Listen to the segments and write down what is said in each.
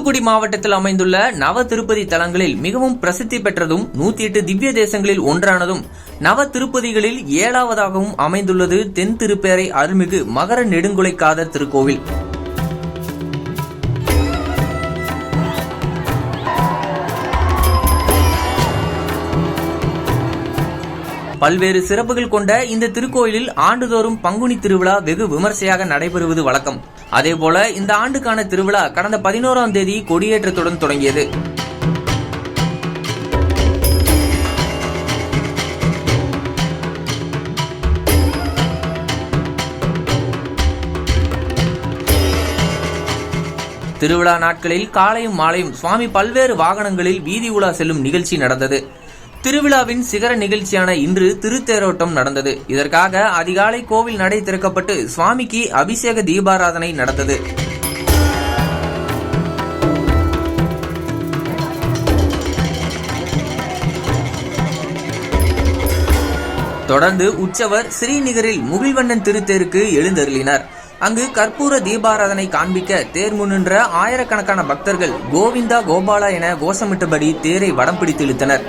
தூத்துக்குடி மாவட்டத்தில் அமைந்துள்ள நவ திருப்பதி தலங்களில் மிகவும் பிரசித்தி பெற்றதும் 108 திவ்ய தேசங்களில் ஒன்றானதும் நவ திருப்பதிகளில் 7வதாகவும் அமைந்துள்ளது தென் திருப்பேரை அருள்மிகு மகர நெடுங்குலைக்காதர் திருக்கோவில். பல்வேறு சிறப்புகள் கொண்ட இந்த திருக்கோயிலில் ஆண்டுதோறும் பங்குனி திருவிழா வெகு விமர்சையாக நடைபெறுவது வழக்கம். அதேபோல இந்த ஆண்டுக்கான திருவிழா கடந்த 11ஆம் தேதி கொடியேற்றத்துடன் தொடங்கியது. திருவிழா நாட்களில் காலையும் மாலையும் சுவாமி பல்வேறு வாகனங்களில் வீதி உலா செல்லும் நிகழ்ச்சி நடந்தது. திருவிழாவின் சிகர நிகழ்ச்சியான இன்று திருத்தேரோட்டம் நடந்தது. இதற்காக அதிகாலை கோவில் நடை திறக்கப்பட்டு சுவாமிக்கு அபிஷேக தீபாராதனை நடந்தது. தொடர்ந்து உற்சவர் ஸ்ரீநகரில் முகில்வண்ணன் திருத்தேருக்கு எழுந்தருளினார். அங்கு கற்பூர தீபாராதனை காண்பிக்க தேர் முன்னின்ற ஆயிரக்கணக்கான பக்தர்கள் கோவிந்தா கோபாலா என கோஷமிட்டபடி தேரை வடம் பிடித்து இழுத்தனர்.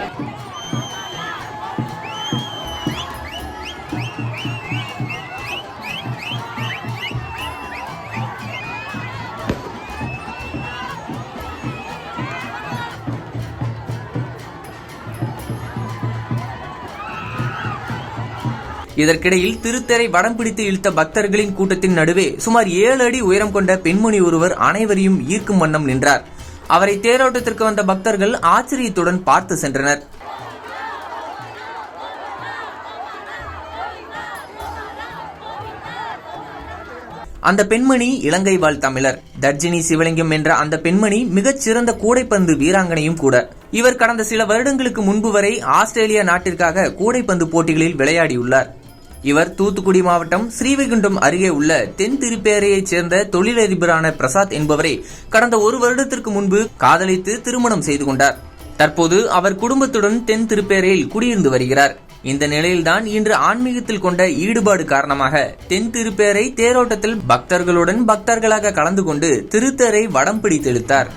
இதற்கிடையில் திருத்தேரை வடம் பிடித்து இழுத்த பக்தர்களின் கூட்டத்தின் நடுவே சுமார் 7 அடி உயரம் கொண்ட பெண்மணி ஒருவர் அனைவரையும் ஈர்க்கும் வண்ணம் நின்றார். அவரை தேரோட்டத்திற்கு வந்த பக்தர்கள் ஆச்சரியத்துடன் பார்த்து சென்றனர். அந்த பெண்மணி இலங்கை வாழ் தமிழர் தர்ஜினி சிவலிங்கம் என்ற அந்த பெண்மணி மிகச் சிறந்த கூடைப்பந்து வீராங்கனையும் கூட. இவர் கடந்த சில வருடங்களுக்கு முன்பு வரை ஆஸ்திரேலியா நாட்டிற்காக கூடைப்பந்து போட்டிகளில் விளையாடியுள்ளார். இவர் தூத்துக்குடி மாவட்டம் ஸ்ரீவைகுண்டம் அருகே உள்ள தென் திருப்பேரையைச் சேர்ந்த தொழிலதிபரான பிரசாத் என்பவரை கடந்த 1 வருடத்திற்கு முன்பு காதலித்து திருமணம் செய்து கொண்டார். தற்போது அவர் குடும்பத்துடன் தென் திருப்பேரையில் குடியிருந்து வருகிறார். இந்த நிலையில்தான் இன்று ஆன்மீகத்தில் கொண்ட ஈடுபாடு காரணமாக தென் திருப்பேரை தேரோட்டத்தில் பக்தர்களாக கலந்து கொண்டு திருத்தேரை வடம் பிடித்து இழுத்தார்.